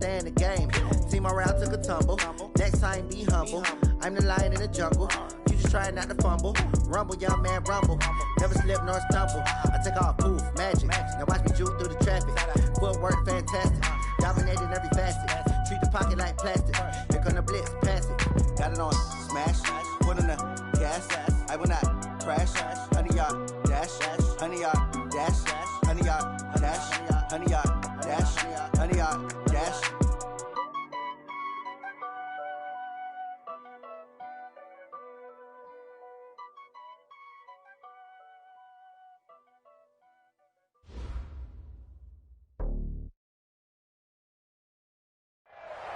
stay in the game. Team around took a tumble. Next time be humble. I'm the lion in the jungle. You just try not to fumble. Rumble, young man, rumble. Never slip nor stumble. I take off, poof, magic. Now watch me juke through the traffic. Footwork fantastic. Dominating every facet. Treat the pocket like plastic. Here come the blitz, pass it. Got it on smash. Put in the gas. I will not crash. 100 yard dash. 100 yard dash. 100 yard dash. 100 yard dash. 100 yard dash.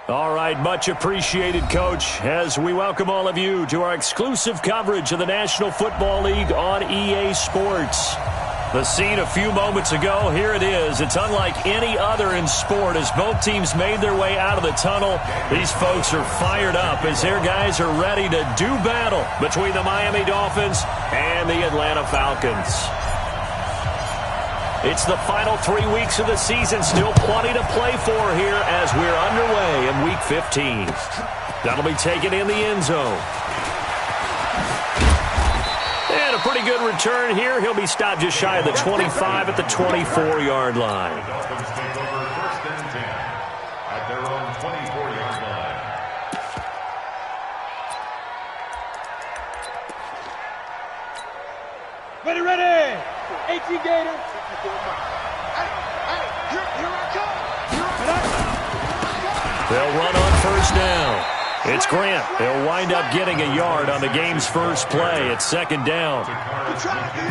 All right, much appreciated, Coach, as we welcome all of you to our exclusive coverage of the National Football League on EA Sports. The scene a few moments ago, here it is. It's unlike any other in sport as both teams made their way out of the tunnel. These folks are fired up as their guys are ready to do battle between the Miami Dolphins and the Atlanta Falcons. It's the final 3 weeks of the season, still plenty to play for here as we're underway in Week 15. That'll be taken in the end zone. And a pretty good return here. He'll be stopped just shy of the 25 at the 24-yard line. Dolphins take over 1st and 10 at their own 24-yard line. Ready! 18 Gator. They'll run on 1st down. It's Grant. They'll wind up getting a yard on the game's first play. It's 2nd down.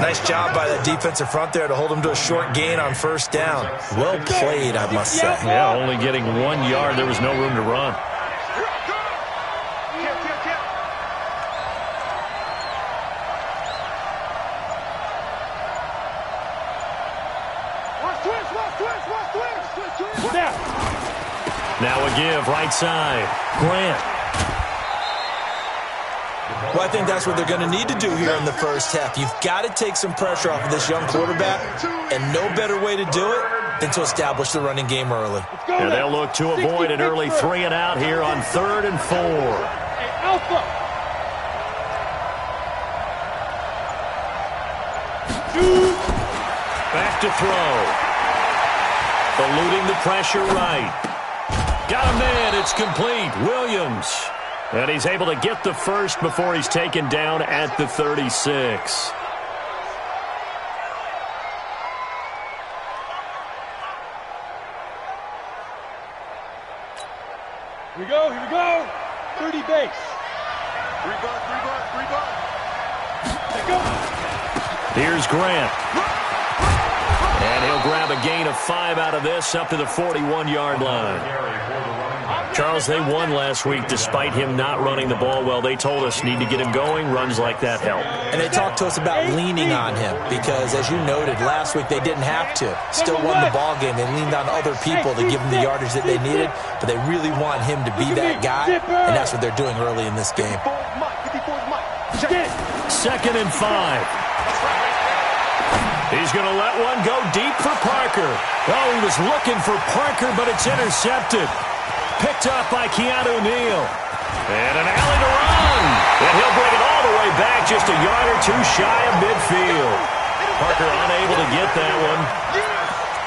Nice job by the defensive front there to hold them to a short gain on 1st down. Well played, I must say. Yeah, only getting 1 yard. There was no room to run. Now a give, right side. Grant. Well, I think that's what they're going to need to do here in the first half. You've got to take some pressure off of this young quarterback, and no better way to do it than to establish the running game early. And they'll look to avoid an early 3 and out here on 3rd and 4. Alpha. Back to throw. Eluding the pressure right. Got him in. It's complete. Williams. And he's able to get the first before he's taken down at the 36. Here we go. 30 base. Rebuck. Let go. Here's Grant. And he'll grab a gain of 5 out of this up to the 41-yard line. Charles, they won last week despite him not running the ball well. They told us need to get him going. Runs like that help. And they talked to us about leaning on him because, as you noted, last week they didn't have to. Still won the ball game. They leaned on other people to give them the yardage that they needed, but they really want him to be that guy, and that's what they're doing early in this game. 2nd and 5. He's going to let one go deep for Parker. Oh, he was looking for Parker, but it's intercepted. Picked up by Keanu Neal. And an alley to run. And he'll bring it all the way back just a yard or 2 shy of midfield. Parker unable to get that one.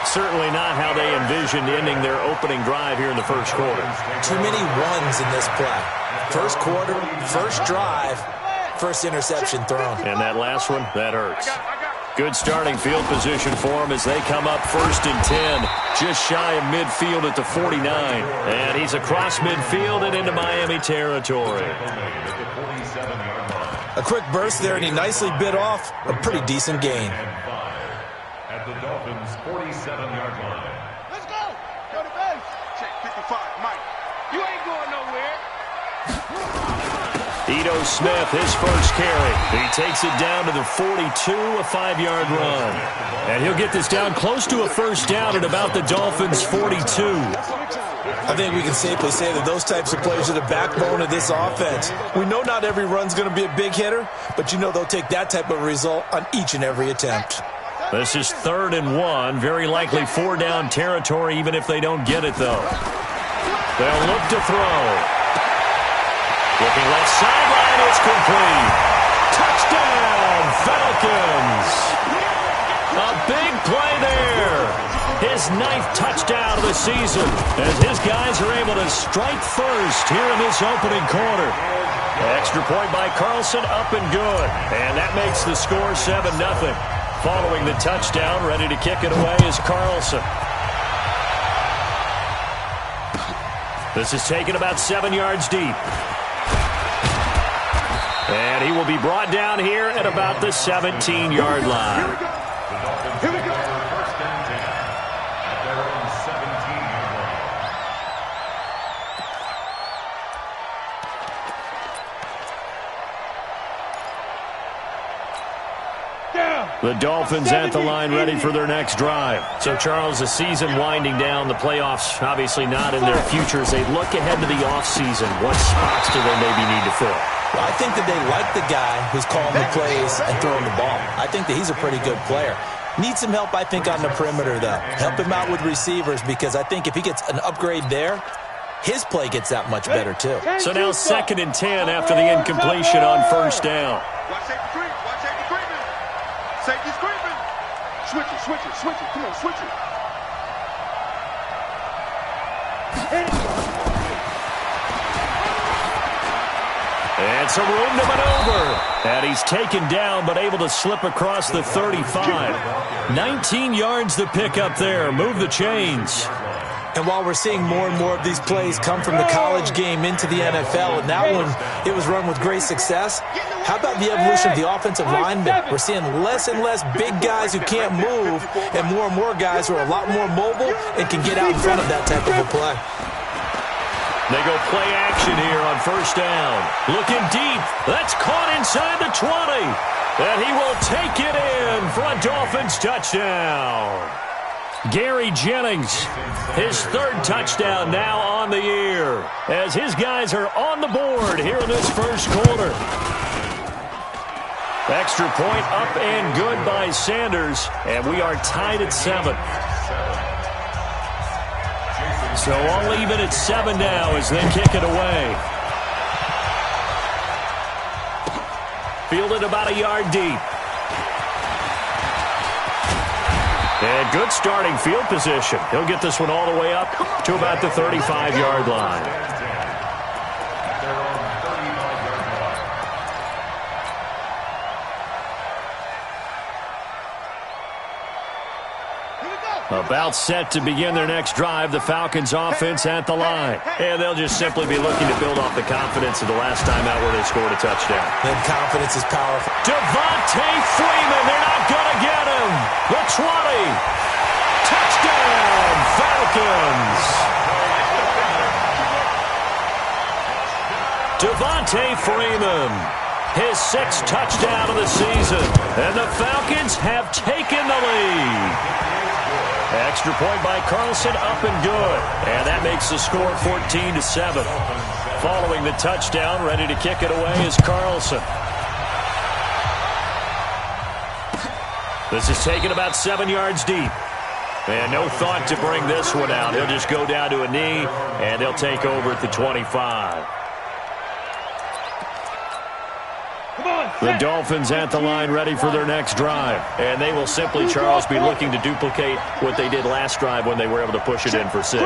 Certainly not how they envisioned ending their opening drive here in the first quarter. Too many ones in this play. First quarter, first drive, first interception thrown. And that last one, that hurts. Good starting field position for him as they come up 1st and 10. Just shy of midfield at the 49. And he's across midfield and into Miami territory. A quick burst there, and he nicely bit off a pretty decent gain. At the Dolphins' 47-yard line. Let's go. Go to base. Check 55, Mike. You ain't going nowhere. Ito Smith, his first carry. He takes it down to the 42, a 5-yard run. And he'll get this down close to a first down at about the Dolphins' 42. I think we can safely say that those types of plays are the backbone of this offense. We know not every run's going to be a big hitter, but you know they'll take that type of result on each and every attempt. This is 3rd and 1. Very likely 4-down territory, even if they don't get it, though. They'll look to throw. Looking left sideline, it's complete. Touchdown, Falcons. A big play there. His 9th touchdown of the season as his guys are able to strike first here in this opening quarter. Extra point by Carlson, up and good. And that makes the score 7-0. Following the touchdown, ready to kick it away is Carlson. This is taken about 7 yards deep. And he will be brought down here at about the 17-yard line. Here we go. First and 10 at their own 17-yard line. The Dolphins at the line ready for their next drive. So, Charles, the season winding down, the playoffs obviously not in their future. As they look ahead to the offseason, what spots do they maybe need to fill? Well, I think that they like the guy who's calling the plays and throwing the ball. I think that he's a pretty good player. Needs some help, I think, on the perimeter, though. Help him out with receivers because I think if he gets an upgrade there, his play gets that much better, too. So now 2nd and 10 after the incompletion on first down. Watch safety creep. Watch safety creeping. Safety's creeping. Switch it, switch it, switch it. Come on, switch it. And some room to maneuver. And he's taken down, but able to slip across the 35. 19 yards to pick up there. Move the chains. And while we're seeing more and more of these plays come from the college game into the NFL, and that one, it was run with great success, how about the evolution of the offensive linemen? We're seeing less and less big guys who can't move, and more guys who are a lot more mobile and can get out in front of that type of a play. They go play action here on first down. Looking deep. That's caught inside the 20. And he will take it in for a Dolphins touchdown. Gary Jennings, his 3rd touchdown now on the year, as his guys are on the board here in this first quarter. Extra point up and good by Sanders, and we are tied at 7. So all even at 7 now as they kick it away. Fielded about a yard deep. And good starting field position. He'll get this one all the way up to about the 35-yard line. About set to begin their next drive, the Falcons offense at the line. And they'll just simply be looking to build off the confidence of the last time out where they scored a touchdown. Then confidence is powerful. Devontae Freeman, they're not going to get him. The 20. Touchdown, Falcons. Devontae Freeman, his 6th touchdown of the season. And the Falcons have taken the lead. Extra point by Carlson, up and good. And that makes the score 14-7. Following the touchdown, ready to kick it away is Carlson. This is taken about 7 yards deep. And no thought to bring this one out. He'll just go down to a knee, and they'll take over at the 25. The Dolphins at the line ready for their next drive. And they will simply, Charles, be looking to duplicate what they did last drive when they were able to push it in for 6.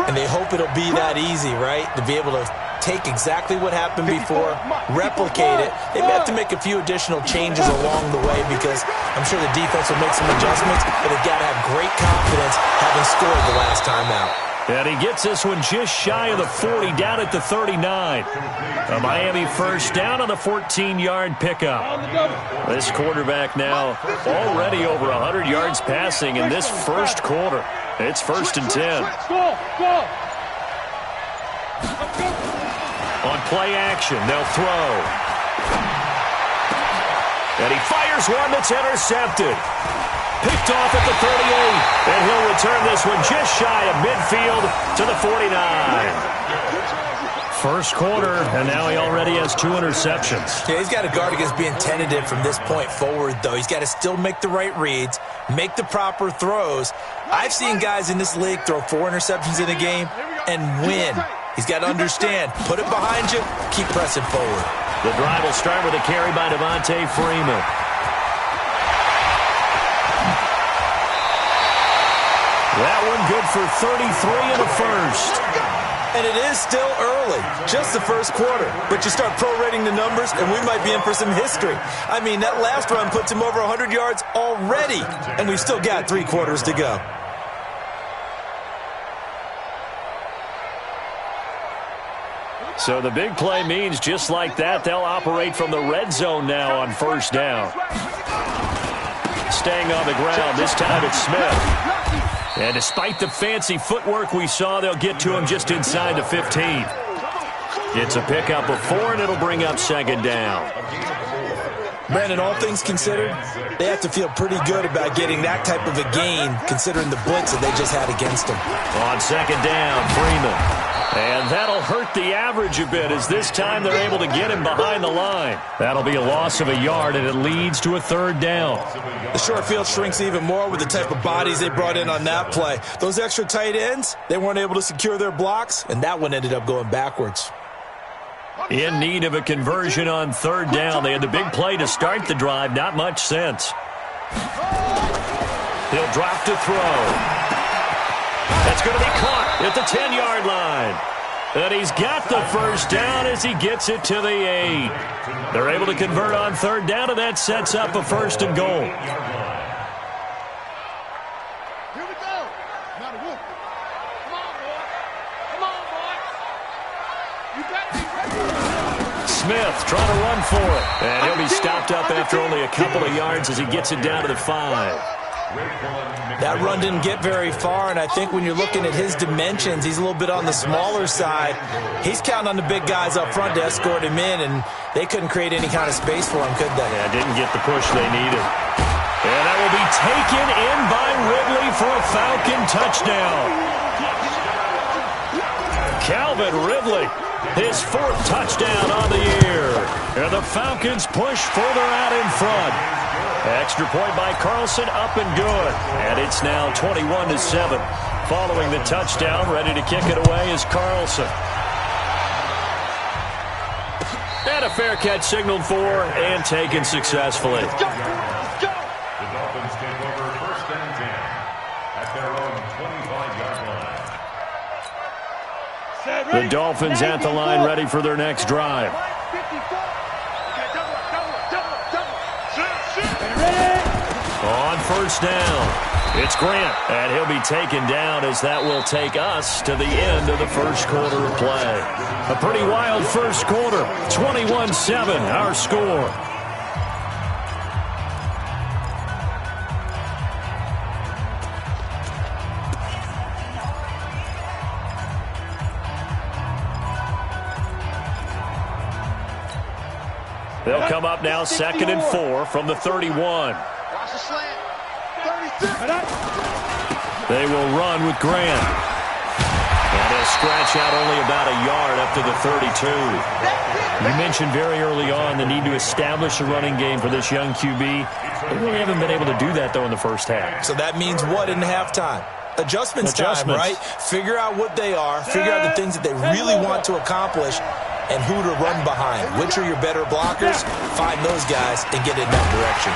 And they hope it'll be that easy, right? To be able to take exactly what happened before, replicate it. They may have to make a few additional changes along the way because I'm sure the defense will make some adjustments, but they've got to have great confidence having scored the last time out. And he gets this one just shy of the 40, down at the 39. A Miami first down on the 14-yard pickup. This quarterback now already over 100 yards passing in this first quarter. It's 1st and 10. On play action, they'll throw. And he fires one that's intercepted. Picked off at the 38, and he'll return this one just shy of midfield to the 49. First quarter, and now he already has 2 interceptions. Yeah, he's got to guard against being tentative from this point forward, though. He's got to still make the right reads, make the proper throws. I've seen guys in this league throw 4 interceptions in a game and win. He's got to understand, put it behind you, keep pressing forward. The drive will start with a carry by Devontae Freeman. That one good for 33 in the first. And it is still early, just the first quarter. But you start prorating the numbers, and we might be in for some history. I mean, that last run puts him over 100 yards already, and we've still got 3 quarters to go. So the big play means just like that, they'll operate from the red zone now on first down. Staying on the ground, this time it's Smith. And despite the fancy footwork we saw, they'll get to him just inside the 15. It's a pickup of 4, and it'll bring up second down. Brandon, all things considered, they have to feel pretty good about getting that type of a gain, considering the blitz that they just had against them. On second down, Freeman. And that'll hurt the average a bit, as this time they're able to get him behind the line. That'll be a loss of a yard, and it leads to a third down. The short field shrinks even more with the type of bodies they brought in on that play. Those extra tight ends, they weren't able to secure their blocks, and that one ended up going backwards. In need of a conversion on third down. They had the big play to start the drive. Not much sense. He'll drop to throw. That's going to be caught at the 10-yard line. And he's got the first down as he gets it to the 8. They're able to convert on third down, and that sets up a first and goal. Here we go. Now the whoop. Come on, boy. Come on, boy. You got me. Smith trying to run for it. And he'll be stopped up after only a couple of yards as he gets it down to the 5. That run didn't get very far, and I think when you're looking at his dimensions, he's a little bit on the smaller side. He's counting on the big guys up front to escort him in, and they couldn't create any kind of space for him, could they? Yeah, didn't get the push they needed. And that will be taken in by Ridley for a Falcon touchdown. Calvin Ridley, his 4th touchdown on the year. And the Falcons push further out in front. Extra point by Carlson, up and good. And it's now 21-7. Following the touchdown, ready to kick it away is Carlson. And a fair catch signaled for and taken successfully. The Dolphins take over first and 10 at their own 25-yard line. The Dolphins at the line, ready for their next drive. On first down, it's Grant, and he'll be taken down as that will take us to the end of the first quarter of play. A pretty wild first quarter, 21-7, our score. They'll come up now 2nd and 4 from the 31. Watch the slant. 36. They will run with Grant. And they'll scratch out only about a yard up to the 32. You mentioned very early on the need to establish a running game for this young QB. They really haven't been able to do that, though, in the first half. So that means what in halftime? Adjustments time, right? Figure out what they are, figure out the things that they really want to accomplish, and who to run behind. Which are your better blockers? Find those guys and get in that direction.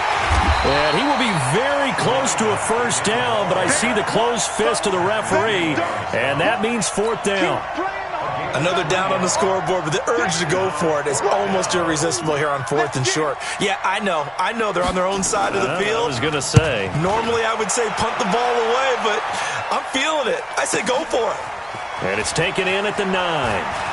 And he will be very close to a first down, but I see the closed fist of the referee, and that means 4th down. Another down on the scoreboard, but the urge to go for it is almost irresistible here on 4th and short. Yeah, I know they're on their own side of the field. I was going to say. Normally I would say punt the ball away, but I'm feeling it. I say go for it. And it's taken in at the 9.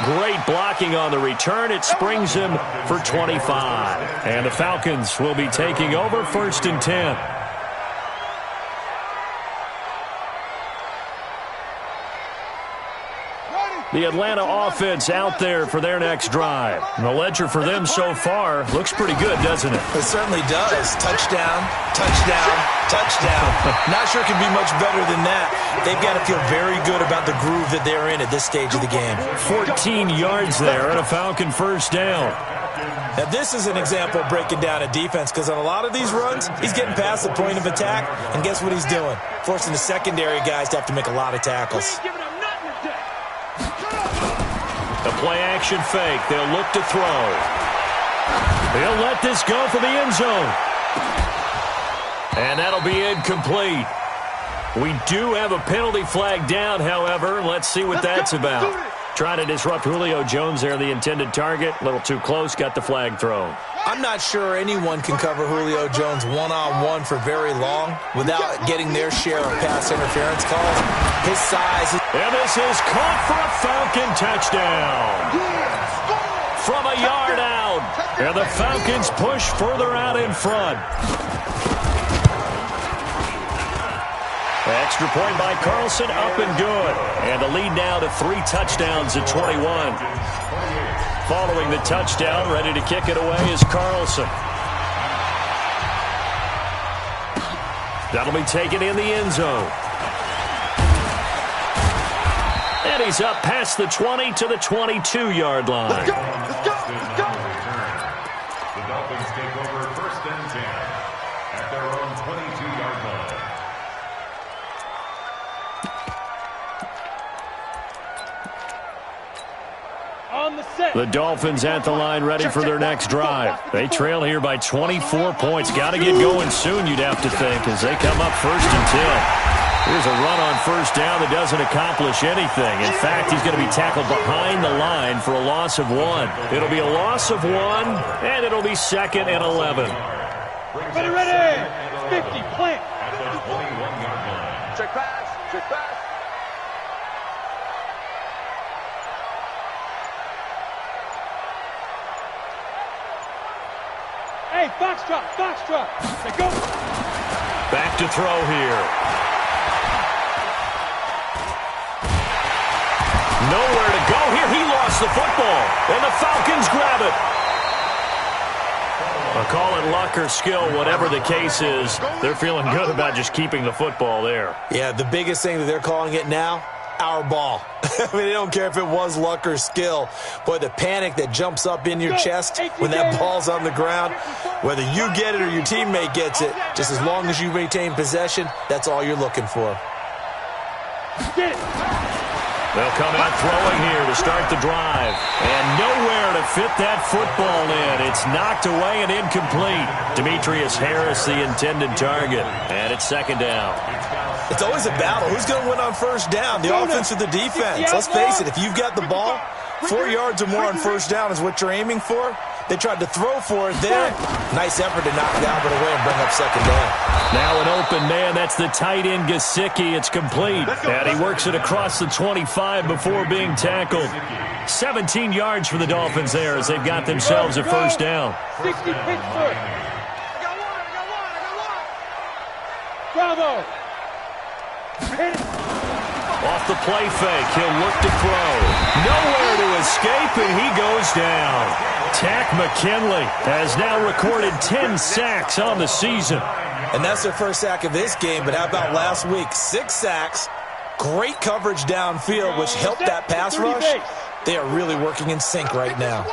Great blocking on the return. It springs him for 25. And the Falcons will be taking over 1st and 10. Ready. The Atlanta offense out there for their next drive. And the ledger for them so far looks pretty good, doesn't it? It certainly does. Touchdown, touchdown, touchdown. Not sure it can be much better than that. They've got to feel very good about the groove that they're in at this stage of the game. 14 yards there and a Falcon first down. Now, this is an example of breaking down a defense because on a lot of these runs, he's getting past the point of attack, and guess what he's doing? Forcing the secondary guys to have to make a lot of tackles. The play-action fake. They'll look to throw. He'll let this go for the end zone. And that'll be incomplete. We do have a penalty flag down, however. Let's see what that's about. Trying to disrupt Julio Jones there, the intended target. A little too close, got the flag thrown. I'm not sure anyone can cover Julio Jones one-on-one for very long without getting their share of pass interference calls. His size. And this is caught for a Falcon touchdown. From a yard out. And the Falcons push further out in front. Extra point by Carlson, up and good. And the lead now to 3 touchdowns at 21. Following the touchdown, ready to kick it away is Carlson. That'll be taken in the end zone. And he's up past the 20 to the 22-yard line. Let's go, let's go, let's go. The Dolphins take over 1st and 10 at their own 22-yard line. The Dolphins at the line ready for their next drive. They trail here by 24 points. Got to get going soon, you'd have to think, as they come up 1st and 10. Here's a run on 1st down that doesn't accomplish anything. In fact, he's going to be tackled behind the line for a loss of 1. It'll be a loss of 1, and it'll be 2nd and 11. Ready, 50, plant. At the 21-yard line. Check pass, check pass. Hey, foxtrot, foxtrot. They go. Back to throw here. Nowhere to go here. He lost the football, and the Falcons grab it. I'll call it luck or skill, whatever the case is. They're feeling good about just keeping the football there. Yeah, the biggest thing that they're calling it now, our ball. I mean, they don't care if it was luck or skill. Boy, the panic that jumps up in your chest when that ball's on the ground, whether you get it or your teammate gets it, just as long as you retain possession, that's all you're looking for. Get it. They'll come out throwing here to start the drive. And nowhere to fit that football in. It's knocked away and incomplete. Demetrius Harris, the intended target. And it's 2nd down. It's always a battle. Who's going to win on 1st down, the offense or the defense? Let's face it, if you've got the ball, 4 yards or more on 1st down is what you're aiming for. They tried to throw for it there. Nice effort to knock Dalvin away and bring up 2nd down. Now an open man. That's the tight end, Gesicki. It's complete. And he works it across the 25 before being tackled. 17 yards for the Dolphins there as they've got themselves a 1st down. 60 Pittsburgh. I got one. Bravo. Hit it. Off the play fake, he'll look to throw. Nowhere to escape, and he goes down. Tack McKinley has now recorded 10 sacks on the season. And that's their first sack of this game, but how about last week? 6 sacks, great coverage downfield, which helped that pass rush. They are really working in sync right now.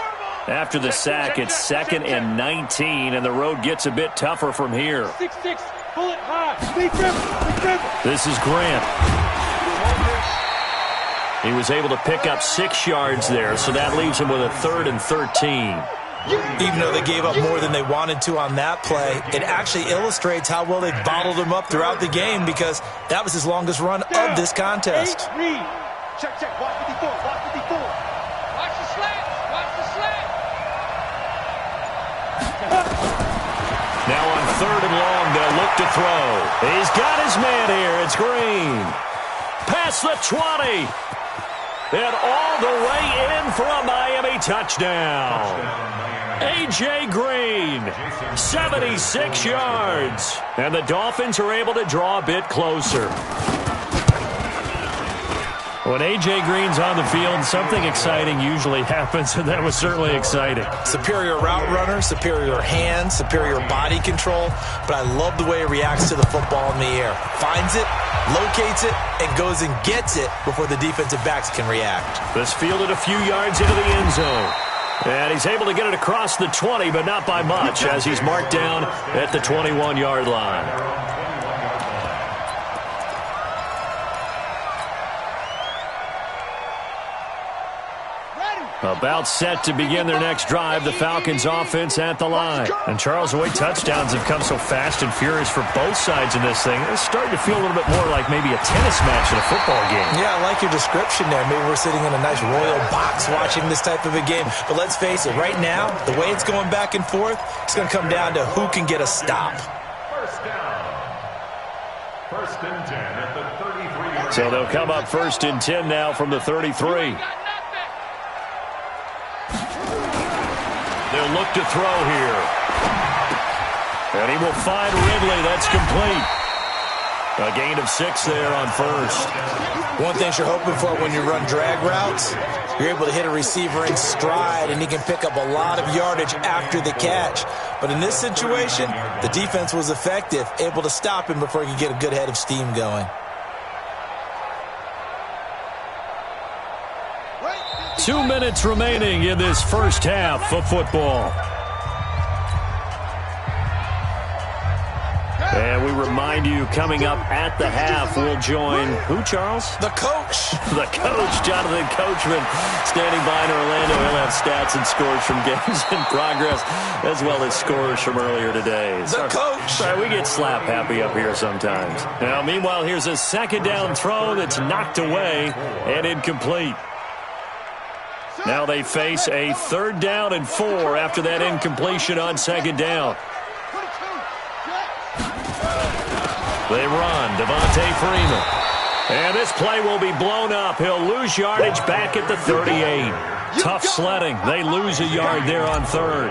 After the sack, it's 2nd and 19, and the road gets a bit tougher from here. 6-6, bullet high. Big river. This is Grant. He was able to pick up 6 yards there, so that leaves him with a 3rd and 13. Even though they gave up more than they wanted to on that play, it actually illustrates how well they bottled him up throughout the game because that was his longest run of this contest. Check, watch 54, watch 54. Watch the slant, watch the slant. Now on 3rd and long, they'll look to throw. He's got his man here. It's Green. Past the 20. And all the way in for a Miami touchdown. A.J. Green, 76 yards. And the Dolphins are able to draw a bit closer. When A.J. Green's on the field, something exciting usually happens, and that was certainly exciting. Superior route runner, superior hands, superior body control, but I love the way he reacts to the football in the air. Finds it, locates it, and goes and gets it before the defensive backs can react. This fielded a few yards into the end zone. And he's able to get it across the 20, but not by much, as he's marked down at the 21-yard line. About set to begin their next drive, the Falcons offense at the line. And Charles, the way touchdowns have come so fast and furious for both sides in this thing, it's starting to feel a little bit more like maybe a tennis match in a football game. Yeah, I like your description there. Maybe we're sitting in a nice royal box watching this type of a game. But let's face it, right now, the way it's going back and forth, it's going to come down to who can get a stop. First down. First and 10 at the 33-yard. So they'll come up first and 10 now from the 33. They'll look to throw here. And he will find Ridley. That's complete. A gain of 6 there on first. One thing you're hoping for when you run drag routes, you're able to hit a receiver in stride, and he can pick up a lot of yardage after the catch. But in this situation, the defense was effective, able to stop him before he could get a good head of steam going. 2 minutes remaining in this first half of football. And we remind you, coming up at the half, we'll join who, Charles? The coach. The coach, Jonathan Coachman, standing by in Orlando. He'll have stats and scores from games in progress, as well as scores from earlier today. The coach. Sorry, we get slap happy up here sometimes. Now, meanwhile, here's a second down throw that's knocked away and incomplete. Now they face a 3rd down and 4 after that incompletion on second down. They run, Devontae Freeman. And this play will be blown up. He'll lose yardage back at the 38. Tough sledding. They lose a yard there on 3rd.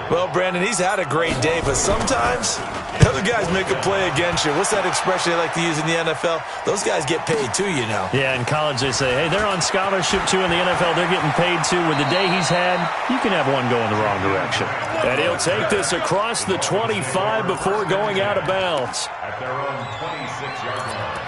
Well, Brandon, he's had a great day, but sometimes the other guys make a play against you. What's that expression they like to use in the NFL? Those guys get paid too, you know. Yeah, in college they say, hey, they're on scholarship too. In the NFL, they're getting paid too. With the day he's had, you can have one going the wrong direction. And he'll take this across the 25 before going out of bounds. At their own 26-yard line.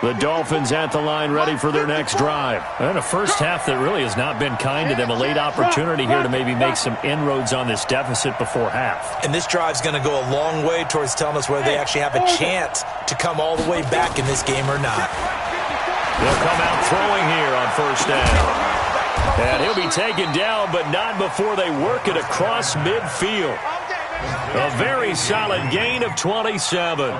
The Dolphins at the line, ready for their next drive. And a first half that really has not been kind to them. A late opportunity here to maybe make some inroads on this deficit before half. And this drive's going to go a long way towards telling us whether they actually have a chance to come all the way back in this game or not. They'll come out throwing here on first down. And he'll be taken down, but not before they work it across midfield. A very solid gain of 27.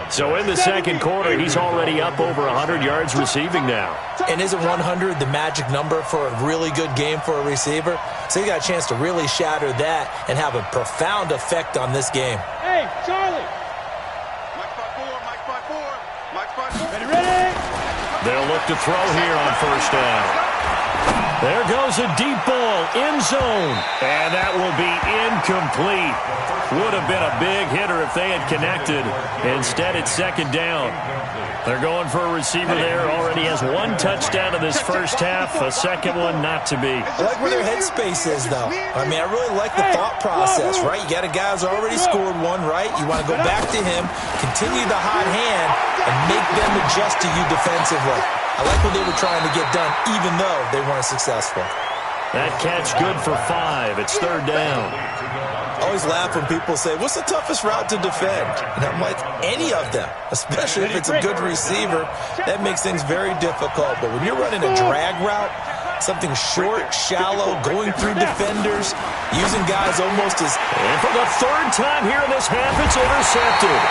So in the second quarter, he's already up over 100 yards receiving now. And isn't 100 the magic number for a really good game for a receiver? So he got a chance to really shatter that and have a profound effect on this game. Hey, Charlie. Ready, ready. They'll look to throw here on first down. There goes a deep ball, end zone, and that will be incomplete. Would have been a big hitter if they had connected. Instead, it's second down. They're going for a receiver there. Already has 1 touchdown in this first half, a second one not to be. I like where their headspace is, though. I mean, I really like the thought process, right? You got a guy who's already scored one, right? You want to go back to him, continue the hot hand, and make them adjust to you defensively. I like what they were trying to get done, even though they weren't successful. That catch good for 5. It's 3rd down. I always laugh when people say, what's the toughest route to defend? And I'm like, any of them, especially if it's a good receiver. That makes things very difficult. But when you're running a drag route, something short, shallow, going through defenders, using guys almost as... And for the 3rd time here in this half, it's intercepted.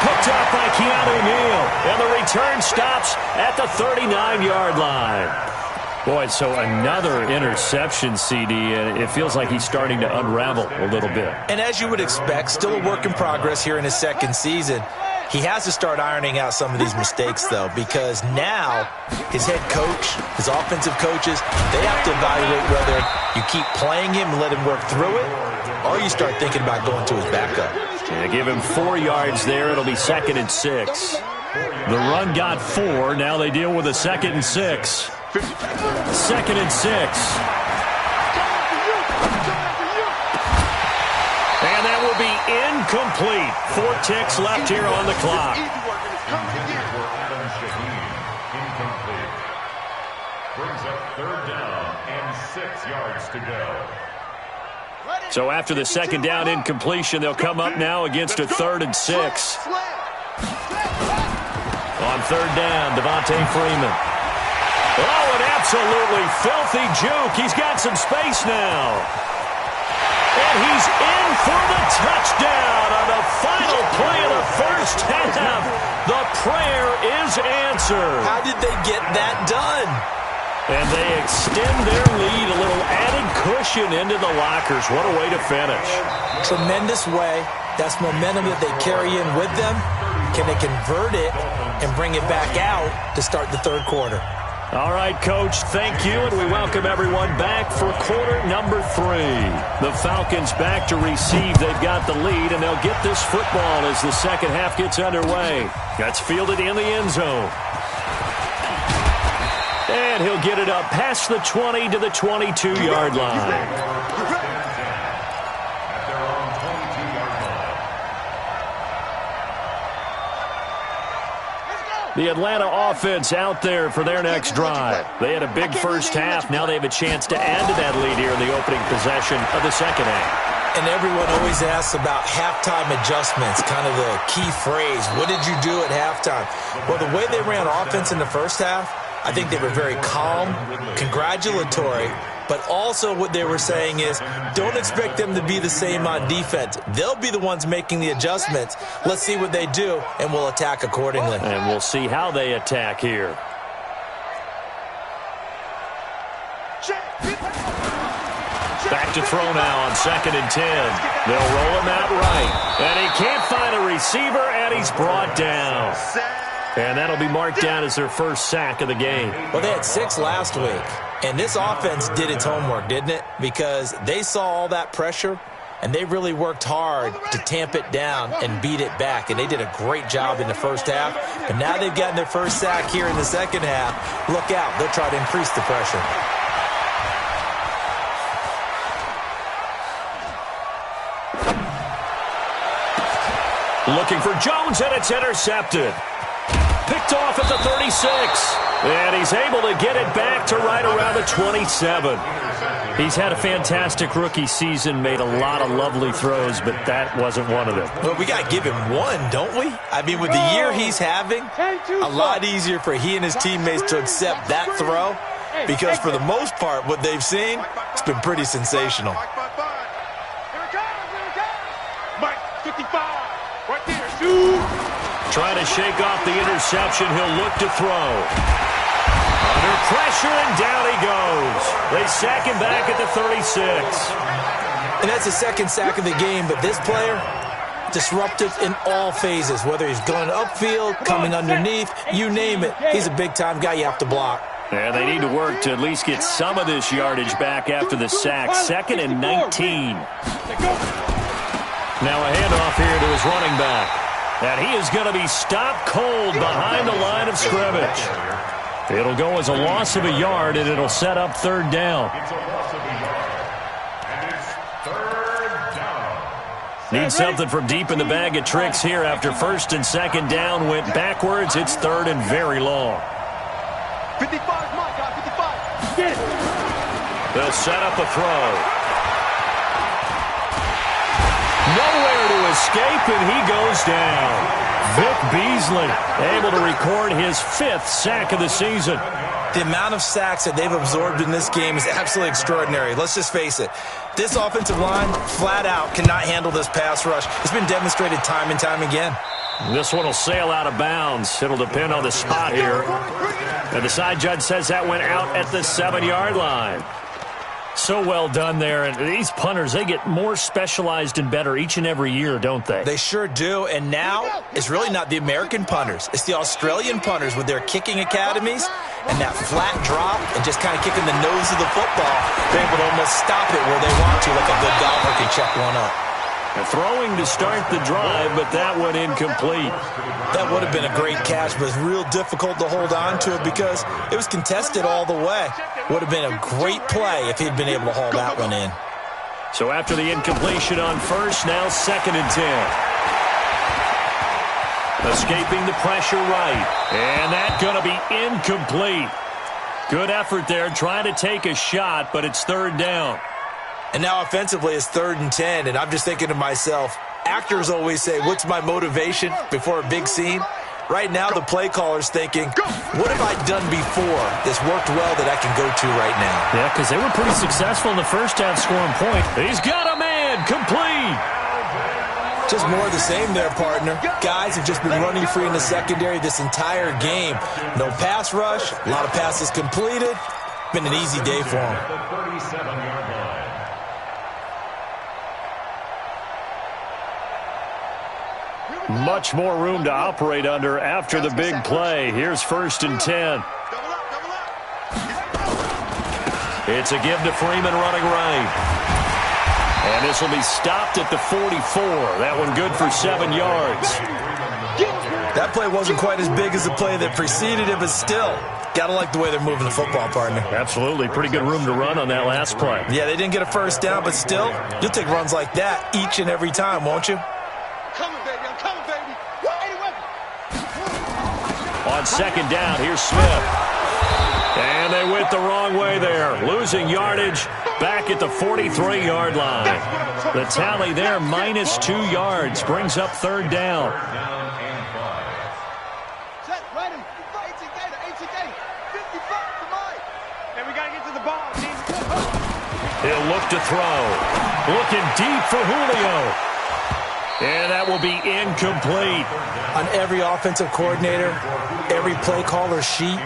Picked up by Keanu Neal. And the return stops at the 39-yard line. Boy, so another interception, CD, and it feels like he's starting to unravel a little bit. And as you would expect, still a work in progress here in his second season. He has to start ironing out some of these mistakes, though, because now his head coach, his offensive coaches, they have to evaluate whether you keep playing him and let him work through it, or you start thinking about going to his backup. Yeah, give him 4 yards there. It'll be 2nd and 6. The run got 4. Now they deal with a 2nd and 6. 2nd and 6. And that will be incomplete. 4 ticks left here on the clock. Incomplete. Brings up 3rd down and 6 yards to go. So after the 2nd down incompletion, they'll come up now against a 3rd and 6. On 3rd down, Devontae Freeman. Oh, an absolutely filthy juke. He's got some space now. And he's in for the touchdown on the final play of the first half. The prayer is answered. How did they get that done? And they extend their lead, a little added cushion into the lockers. What a way to finish. Tremendous way. That's momentum that they carry in with them. Can they convert it and bring it back out to start the 3rd quarter? All right, Coach, thank you, and we welcome everyone back for quarter number 3. The Falcons back to receive. They've got the lead, and they'll get this football as the 2nd half gets underway. That's fielded in the end zone. And he'll get it up past the 20 to the 22-yard line. The Atlanta offense out there for their next drive. They had a big first half. Now they have a chance to add to that lead here in the opening possession of the 2nd half. And everyone always asks about halftime adjustments, kind of the key phrase. What did you do at halftime? Well, the way they ran offense in the first half, I think they were very calm, congratulatory, but also what they were saying is don't expect them to be the same on defense. They'll be the ones making the adjustments. Let's see what they do, and we'll attack accordingly. And we'll see how they attack here. Back to throw now on 2nd and 10. They'll roll him out right. And he can't find a receiver, and he's brought down. And that'll be marked down as their first sack of the game. Well, they had 6 last week. And this offense did its homework, didn't it? Because they saw all that pressure, and they really worked hard to tamp it down and beat it back. And they did a great job in the first half. But now they've gotten their first sack here in the 2nd half. Look out. They'll try to increase the pressure. Looking for Jones, and it's intercepted. Picked off at the 36. And he's able to get it back to right around the 27. He's had a fantastic rookie season, made a lot of lovely throws, but that wasn't one of them. Well, we got to give him one, don't we? I mean, with the year he's having, a lot easier for he and his teammates to accept that throw because for the most part, what they've seen, it's been pretty sensational. Mike, 55, right there, shoot. Trying to shake off the interception. He'll look to throw. Under pressure, and down he goes. They sack him back at the 36. And that's the 2nd sack of the game, but this player, disruptive in all phases, whether he's going upfield, coming underneath, you name it. He's a big-time guy you have to block. And they need to work to at least get some of this yardage back after the sack. 2nd and 19. Now a handoff here to his running back. And he is going to be stopped cold behind the line of scrimmage. It'll go as a loss of a yard, and it'll set up 3rd down. It's a loss of a yard. And it's 3rd down. Need something from deep in the bag of tricks here after 1st and 2nd down went backwards. It's 3rd and very long. 55, my guy, 55. Get it. They'll set up a throw. Nowhere to escape, and he goes down. Vic Beasley able to record his 5th sack of the season. The amount of sacks that they've absorbed in this game is absolutely extraordinary. Let's just face it. This offensive line, flat out, cannot handle this pass rush. It's been demonstrated time and time again. This one will sail out of bounds. It'll depend on the spot here. And the side judge says that went out at the 7-yard line. So well done there. And these punters, they get more specialized and better each and every year, don't they? They sure do. And now it's really not the American punters. It's the Australian punters with their kicking academies and that flat drop and just kind of kicking the nose of the football. They're able to almost stop it where they want to, like a good golfer can check one up. Throwing to start the drive, but that one incomplete. That would have been a great catch, but it's real difficult to hold on to it because it was contested all the way. Would have been a great play if he'd been able to haul that one in. So after the incompletion on first, now 2nd and 10. Escaping the pressure right. And that's going to be incomplete. Good effort there, trying to take a shot, but it's 3rd down. And now offensively it's 3rd and 10, and I'm just thinking to myself, actors always say, what's my motivation before a big scene? Right now the play caller's thinking, what have I done before that's worked well that I can go to right now? Yeah, because they were pretty successful in the first half scoring point. He's got a man, complete. Just more of the same there, partner. Guys have just been running free in the secondary this entire game. No pass rush, a lot of passes completed. Been an easy day for them. Much more room to operate under after the big play. Here's 1st and 10. It's a give to Freeman running right. And this will be stopped at the 44. That one good for 7 yards. That play wasn't quite as big as the play that preceded it, but still, gotta like the way they're moving the football, partner. Absolutely. Pretty good room to run on that last play. Yeah, they didn't get a first down, but still, you'll take runs like that each and every time, won't you? I'm coming, baby. On 2nd down, here's Smith. And they went the wrong way there. Losing yardage back at the 43-yard line. The tally there, -2 yards. Brings up 3rd down. Set, ready. 18 gator, 55 for mine. And we got to get to the ball, team. He'll look to throw. Looking deep for Julio. And that will be incomplete. On every offensive coordinator, every play caller sheet,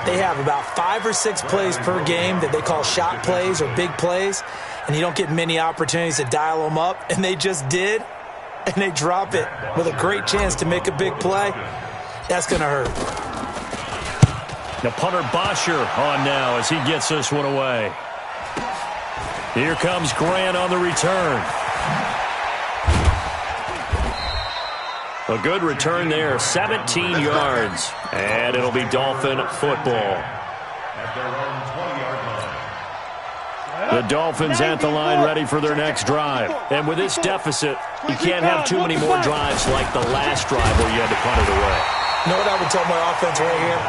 they have about 5 or 6 plays per game that they call shot plays or big plays, and you don't get many opportunities to dial them up, and they just did, and they drop it with a great chance to make a big play. That's going to hurt. The punter Bosher on now as he gets this one away. Here comes Grant on the return. A good return there, 17 yards. And it'll be Dolphin football. The Dolphins at the line ready for their next drive. And with this deficit, you can't have too many more drives like the last drive where you had to punt it away. You know what I would tell my offense right here?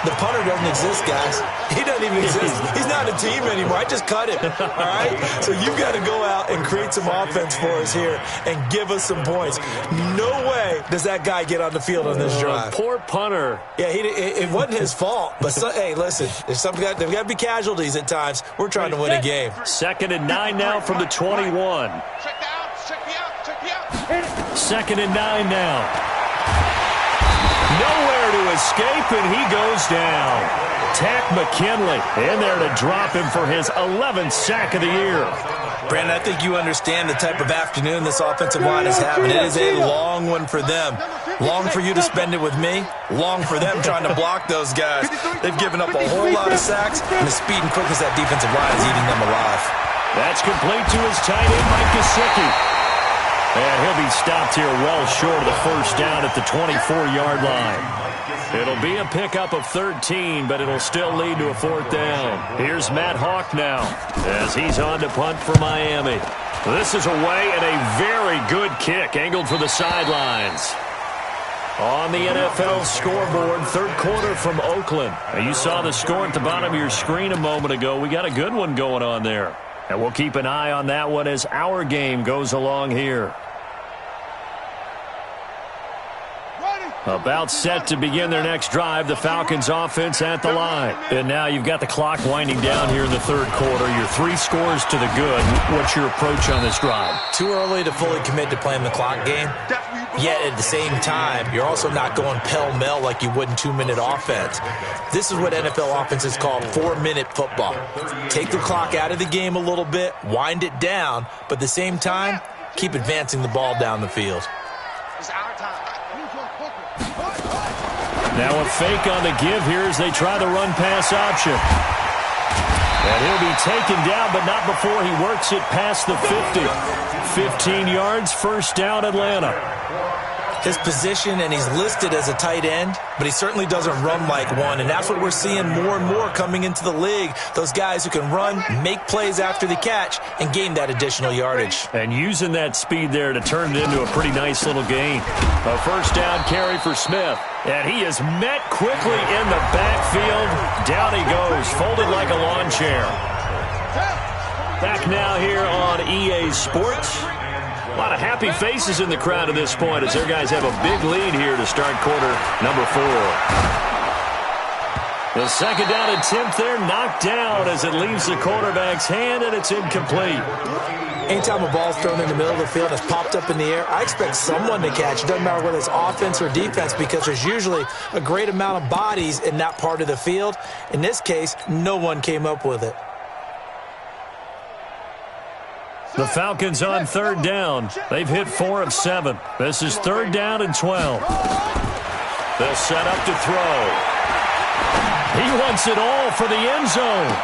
The punter doesn't exist, guys. He doesn't even exist. He's not a team anymore. I just cut him, all right? So you've got to go out and create some offense for us here and give us some points. No way does that guy get on the field on this drive. Poor punter. Yeah, it wasn't his fault. But, hey, listen, there's got to be casualties at times. We're trying to win a game. 2nd and 9 now from the 21. Check me out. 2nd and 9 now. Nowhere to escape, and he goes down. Tack McKinley in there to drop him for his 11th sack of the year. Brandon, I think you understand the type of afternoon this offensive line is having. It is a long one for them. Long for you to spend it with me. Long for them trying to block those guys. They've given up a whole lot of sacks, and the speed and quickness of that defensive line is eating them alive. That's complete to his tight end, Mike Gesicki. And he'll be stopped here well short of the first down at the 24-yard line. It'll be a pickup of 13, but it'll still lead to a 4th down. Here's Matt Hawk now as he's on to punt for Miami. This is away and a very good kick angled for the sidelines. On the NFL scoreboard, 3rd quarter from Oakland. Now, you saw the score at the bottom of your screen a moment ago. We got a good one going on there. And we'll keep an eye on that one as our game goes along here. About set to begin their next drive, the Falcons offense at the line. And now you've got the clock winding down here in the 3rd quarter. Your 3 scores to the good. What's your approach on this drive? Too early to fully commit to playing the clock game. Yet at the same time, you're also not going pell-mell like you would in 2-minute offense. This is what NFL offenses call 4-minute football. Take the clock out of the game a little bit, wind it down, but at the same time, keep advancing the ball down the field. It's our time. Now a fake on the give here as they try the run-pass option. And he'll be taken down, but not before he works it past the 50. 15 yards, first down, Atlanta. His position, and he's listed as a tight end, but he certainly doesn't run like one, and that's what we're seeing more and more coming into the league. Those guys who can run, make plays after the catch, and gain that additional yardage. And using that speed there to turn it into a pretty nice little gain. A first down carry for Smith. And he is met quickly in the backfield. Down he goes, folded like a lawn chair. Back now here on EA Sports. A lot of happy faces in the crowd at this point as their guys have a big lead here to start quarter number 4. The second down attempt there knocked down as it leaves the quarterback's hand, and it's incomplete. Anytime a ball's thrown in the middle of the field and it's popped up in the air, I expect someone to catch. It doesn't matter whether it's offense or defense because there's usually a great amount of bodies in that part of the field. In this case, no one came up with it. The Falcons on third down. They've hit 4 of 7. This is third down and 12. They'll set up to throw. He wants it all for the end zone.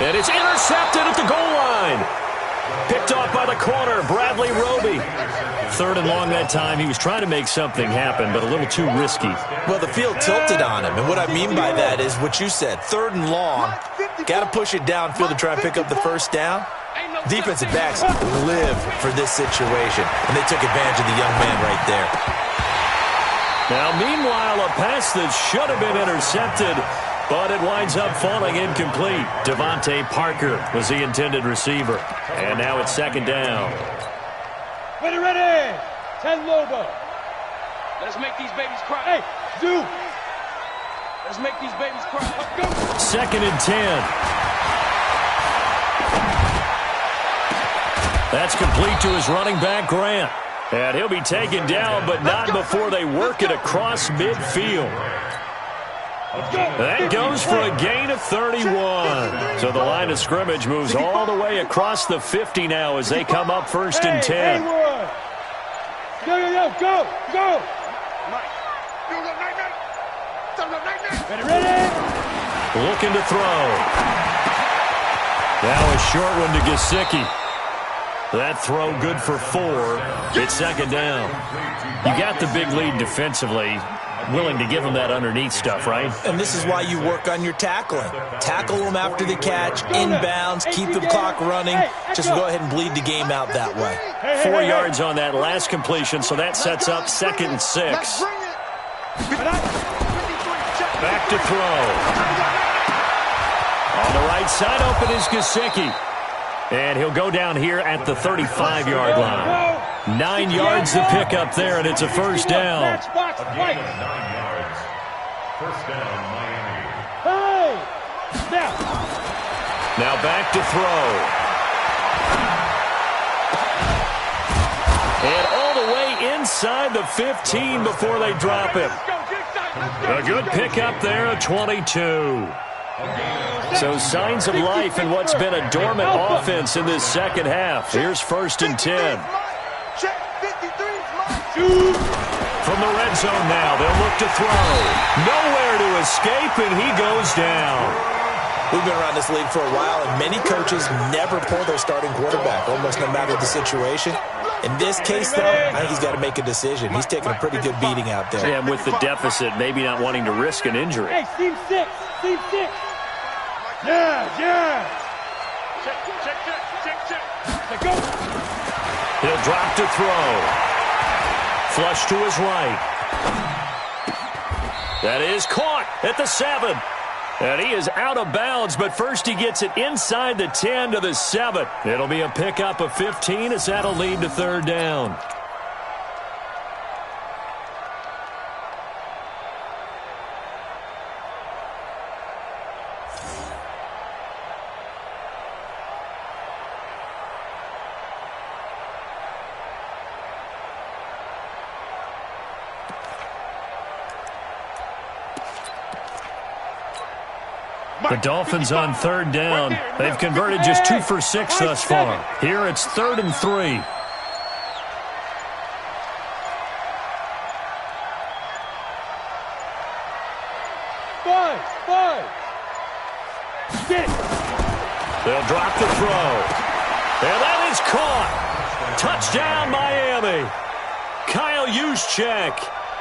And it's intercepted at the goal line. Picked off by the corner, Bradley Roby. Third and long that time. He was trying to make something happen, but a little too risky. Well, the field tilted on him, and what I mean by that is what you said. Third and long, got to push it downfield to try and pick up the first down. Defensive backs live for this situation, and they took advantage of the young man right there. Now, meanwhile, a pass that should have been intercepted, but it winds up falling incomplete. Devontae Parker was the intended receiver. And now it's second down. Ready. 10 Lobo. Let's make these babies cry. Hey, Zoo. Let's make these babies cry. Let's go. Second and 10. That's complete to his running back, Grant. And he'll be taken down, but not before they work it across midfield. That goes for a gain of 31. So the line of scrimmage moves all the way across the 50 now as they come up first and 10. Go. Ready. Looking to throw. Now a short one to Gesicki. That throw good for 4. It's second down. You got the big lead defensively. Willing to give them that underneath stuff, right? And this is why you work on your tackling. Tackle them after the catch, inbounds, keep the clock running. Just go ahead and bleed the game out that way. 4 yards on that last completion, so that sets up second and 6. Back to throw. On the right side, open is Gesicki. And he'll go down here at the 35-yard line. 9 yards to pick up there, and it's a first down. 9 yards. First down, Miami. Hey! Now back to throw. And all the way inside the 15 before they drop him. A good pickup there, a 22. So signs of life in what's been a dormant offense in this second half. Here's first and 10. From the red zone now, they'll look to throw. Nowhere to escape, and he goes down. We've been around this league for a while, and many coaches never pull their starting quarterback, almost no matter the situation. In this case, though, I think he's got to make a decision. He's taking a pretty good beating out there. Yeah, and with the deficit, maybe not wanting to risk an injury. Hey, team 6. Yeah. Check. Let's go. He'll drop to throw. Flush to his right. That is caught at the 7. And he is out of bounds, but first he gets it inside the 10 to the 7. It'll be a pickup of 15 as that'll lead to third down. The Dolphins on third down. They've converted just 2 for 6 thus far. Here it's 3rd and 3. Five. Get it. They'll drop the throw. And that is caught. Touchdown, Miami. Kyle Juszczyk,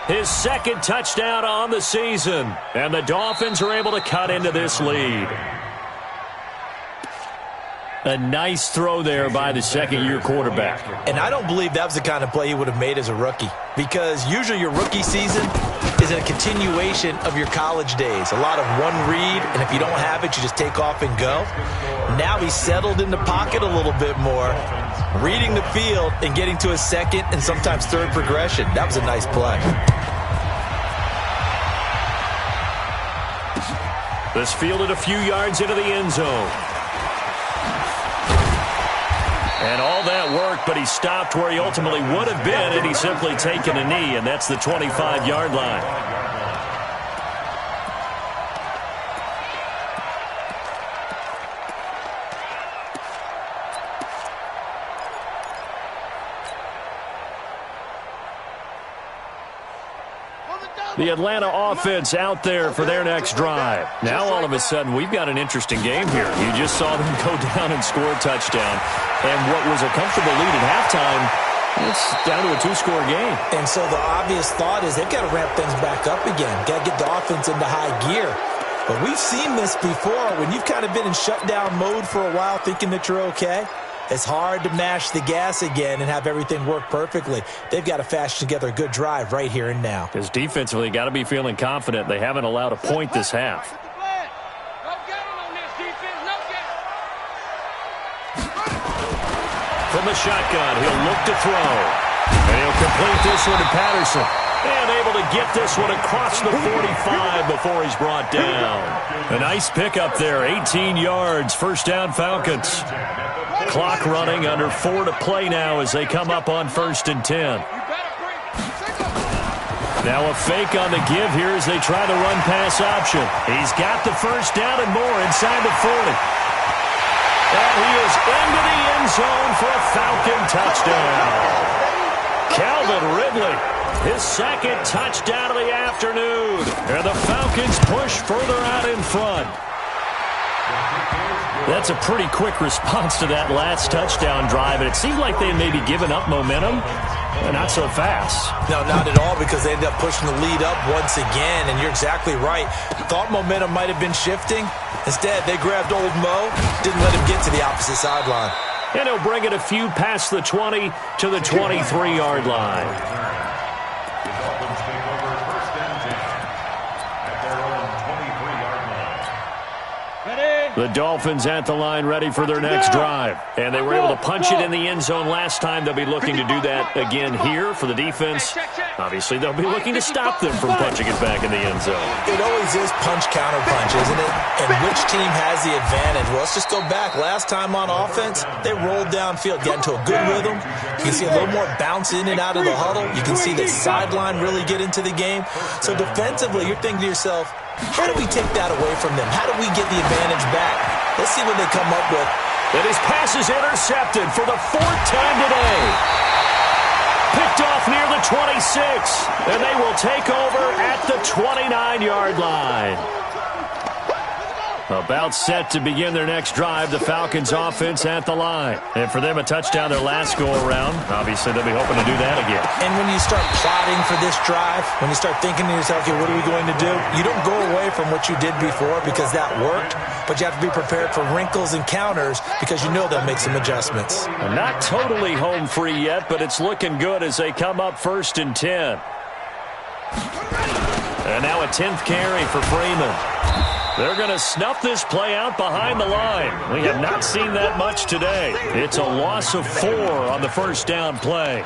his second touchdown on the season. And the Dolphins are able to cut into this lead. A nice throw there by the second-year quarterback. And I don't believe that was the kind of play he would have made as a rookie, because usually your rookie season is a continuation of your college days. A lot of one read, and if you don't have it, you just take off and go. Now he's settled in the pocket a little bit more, reading the field and getting to his second and sometimes third progression. That was a nice play. This fielded a few yards into the end zone. And all that worked, but he stopped where he ultimately would have been had he simply taken a knee, and that's the 25-yard line. The Atlanta offense out there for their next drive. Now, all of a sudden, we've got an interesting game here. You just saw them go down and score a touchdown. And what was a comfortable lead at halftime, it's down to a two-score game. And so the obvious thought is they've got to ramp things back up again. Got to get the offense into high gear. But we've seen this before. When you've kind of been in shutdown mode for a while thinking that you're okay, it's hard to mash the gas again and have everything work perfectly. They've got to fashion together a good drive right here and now. Because defensively, got to be feeling confident. They haven't allowed a point this half. From the shotgun, he'll look to throw. And he'll complete this one to Patterson. And able to get this one across the 45 before he's brought down. A nice pickup there, 18 yards, first down Falcons. Clock running, under 4 to play now as they come up on 1st and 10. Now a fake on the give here as they try the run-pass option. He's got the first down and more inside the 40. And he is into the end zone for a Falcon touchdown. Calvin Ridley, his second touchdown of the afternoon. And the Falcons push further out in front. That's a pretty quick response to that last touchdown drive, and it seemed like they may be giving up momentum, but not so fast. No, not at all, because they ended up pushing the lead up once again, and you're exactly right. Thought momentum might have been shifting. Instead, they grabbed old Mo, didn't let him get to the opposite sideline. And he'll bring it a few past the 20 to the 23-yard line. The Dolphins at the line ready for their next drive. And they were able to punch it in the end zone last time. They'll be looking to do that again here for the defense. Obviously, they'll be looking to stop them from punching it back in the end zone. It always is punch-counter-punch, isn't it? And which team has the advantage? Well, let's just go back. Last time on offense, they rolled downfield, got into a good rhythm. You can see a little more bounce in and out of the huddle. You can see the sideline really get into the game. So defensively, you're thinking to yourself, how do we take that away from them? How do we get the advantage back? Let's see what they come up with. And his pass is intercepted for the 4th time today. Picked off near the 26. And they will take over at the 29-yard line. About set to begin their next drive, the Falcons offense at the line. And for them, a touchdown their last go-around. Obviously, they'll be hoping to do that again. And when you start plotting for this drive, when you start thinking to yourself, okay, what are we going to do? You don't go away from what you did before because that worked, but you have to be prepared for wrinkles and counters because you know they'll make some adjustments. Not totally home free yet, but it's looking good as they come up 1st and 10. And now a 10th carry for Freeman. They're going to snuff this play out behind the line. We have not seen that much today. It's a loss of 4 on the first down play.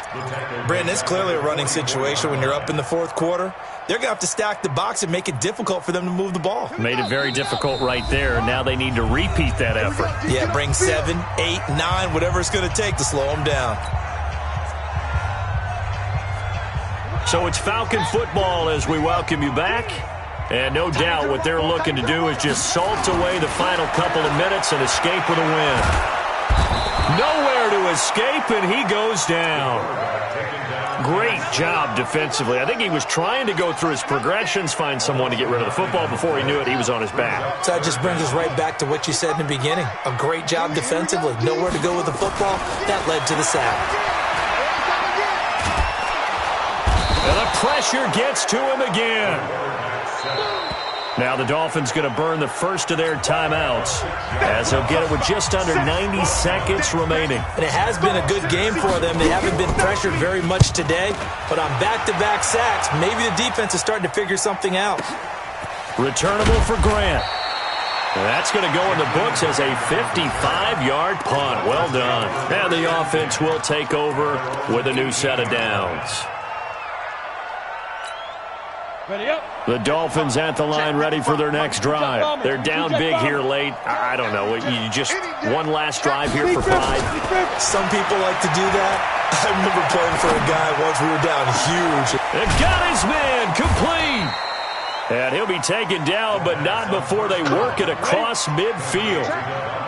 Brandon, it's clearly a running situation when you're up in the 4th quarter. They're going to have to stack the box and make it difficult for them to move the ball. Made it very difficult right there. Now they need to repeat that effort. Yeah, bring 7, 8, 9, whatever it's going to take to slow them down. So it's Falcon football as we welcome you back. And no doubt what they're looking to do is just salt away the final couple of minutes and escape with a win. Nowhere to escape, and he goes down. Great job defensively. I think he was trying to go through his progressions, find someone to get rid of the football. Before he knew it, he was on his back. So that just brings us right back to what you said in the beginning. A great job defensively. Nowhere to go with the football. That led to the sack. And the pressure gets to him again. Now the Dolphins going to burn the first of their timeouts as they'll get it with just under 90 seconds remaining. And it has been a good game for them. They haven't been pressured very much today, but on back-to-back sacks, maybe the defense is starting to figure something out. Returnable for Grant. And that's going to go in the books as a 55-yard punt. Well done. And the offense will take over with a new set of downs. The Dolphins at the line ready for their next drive. They're down big here late. I don't know. You just one last drive here for 5. Some people like to do that. I remember playing for a guy once. We were down huge. They've got his man complete. And he'll be taken down, but not before they work it across midfield.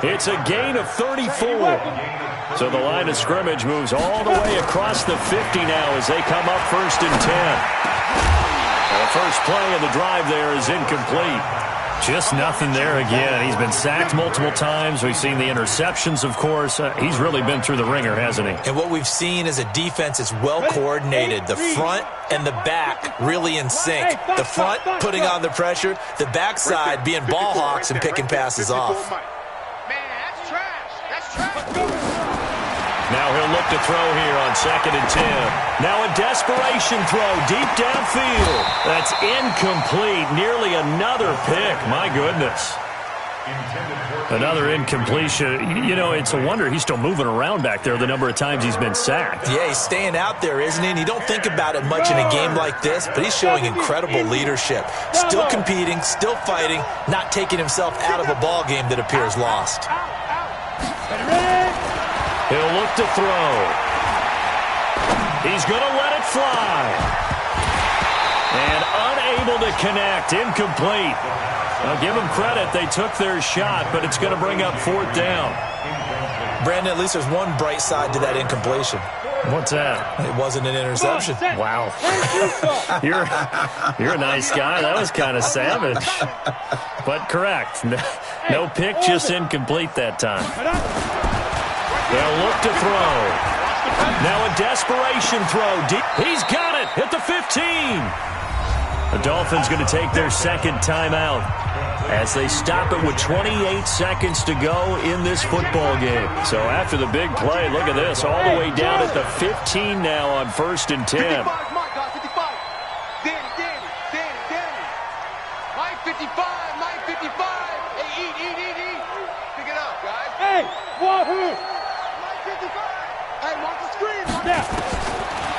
It's a gain of 34. So the line of scrimmage moves all the way across the 50 now as they come up 1st and 10. The first play of the drive there is incomplete. Just nothing there again. He's been sacked multiple times. We've seen the interceptions, of course. He's really been through the ringer, hasn't he? And what we've seen is a defense that's well-coordinated. The front and the back really in sync. The front putting on the pressure. The backside being ball hawks and picking passes off. Man, that's trash. That's trash. Now he'll look to throw here on 2nd and 10. Now a desperation throw deep downfield. That's incomplete. Nearly another pick. My goodness. Another incompletion. You know, it's a wonder he's still moving around back there the number of times he's been sacked. Yeah, he's staying out there, isn't he? And you don't think about it much in a game like this, but he's showing incredible leadership. Still competing, still fighting, not taking himself out of a ball game that appears lost. He'll look to throw. He's going to let it fly. And unable to connect. Incomplete. I'll give them credit. They took their shot, but it's going to bring up 4th down. Brandon, at least there's one bright side to that incompletion. What's that? It wasn't an interception. Wow. You're a nice guy. That was kind of savage. But correct. No pick, just incomplete that time. They'll look to throw. Now a desperation throw. He's got it at the 15. The Dolphins going to take their 2nd timeout as they stop it with 28 seconds to go in this football game. So after the big play, look at this, all the way down at the 15 now on 1st and 10. 55, Mike, 55. Danny. Mike 55, Mike 55. Hey, eat. Pick it up, guys. Hey, Wahoo! Mike 55. Hey, mark the screen.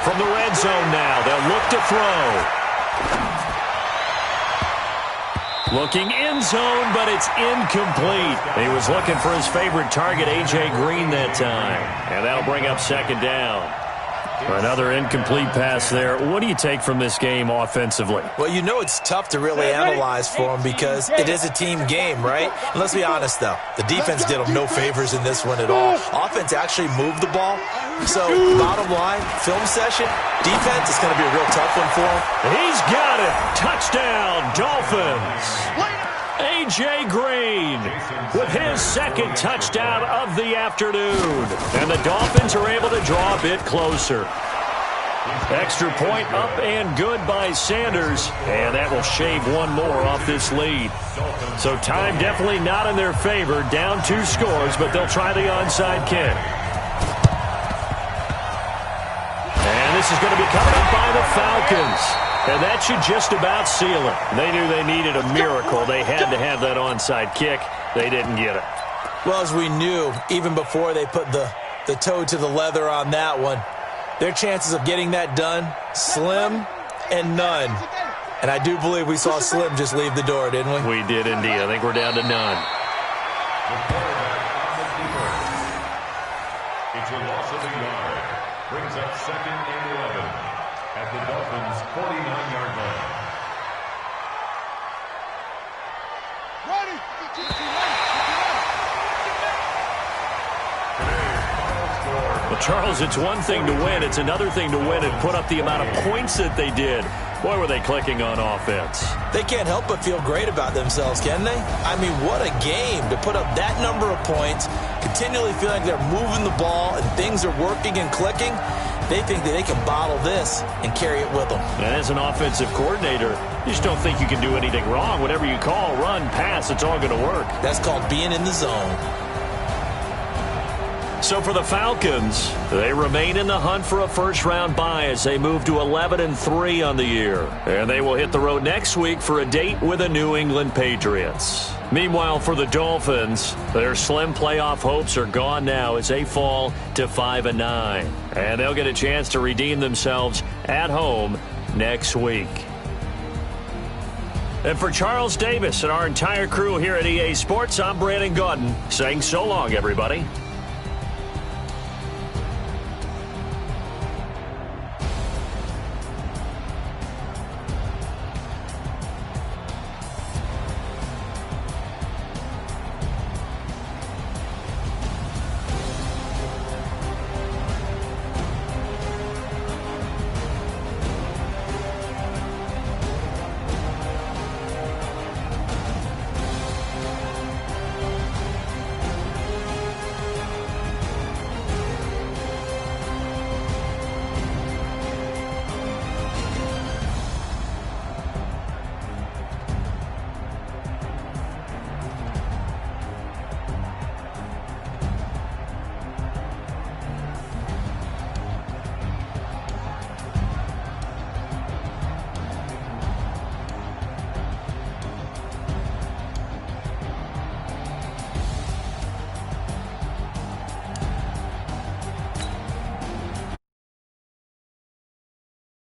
From the red zone now, they'll look to throw. Looking end zone, but it's incomplete. He was looking for his favorite target, A.J. Green, that time. And that'll bring up 2nd down. Another incomplete pass there. What do you take from this game offensively? Well, you know it's tough to really analyze for them because it is a team game, right? And let's be honest, though. The defense did them no favors in this one at all. Offense actually moved the ball. So, bottom line, film session, defense is going to be a real tough one for him. He's got it. Touchdown, Dolphins. A.J. Green with his 2nd touchdown of the afternoon. And the Dolphins are able to draw a bit closer. Extra point up and good by Sanders. And that will shave one more off this lead. So time definitely not in their favor. Down 2 scores, but they'll try the onside kick. And this is going to be coming up by the Falcons. And that should just about seal it. They knew they needed a miracle. They had to have that onside kick. They didn't get it. Well, as we knew, even before they put the toe to the leather on that one, their chances of getting that done, slim and none. And I do believe we saw Slim just leave the door, didn't we? We did indeed. I think we're down to none. It's a loss of a yard. Brings up 2nd and 11 at the Dolphins' 49-yard line. Ready. The Charles, it's one thing to win. It's another thing to win and put up the amount of points that they did. Boy, were they clicking on offense. They can't help but feel great about themselves, can they? I mean, what a game to put up that number of points, continually feel like they're moving the ball and things are working and clicking. They think that they can bottle this and carry it with them. And as an offensive coordinator, you just don't think you can do anything wrong. Whatever you call, run, pass, it's all going to work. That's called being in the zone. So for the Falcons, they remain in the hunt for a first-round bye as they move to 11-3 on the year. And they will hit the road next week for a date with the New England Patriots. Meanwhile, for the Dolphins, their slim playoff hopes are gone now as they fall to 5-9. And they'll get a chance to redeem themselves at home next week. And for Charles Davis and our entire crew here at EA Sports, I'm Brandon Gaudin saying so long, everybody.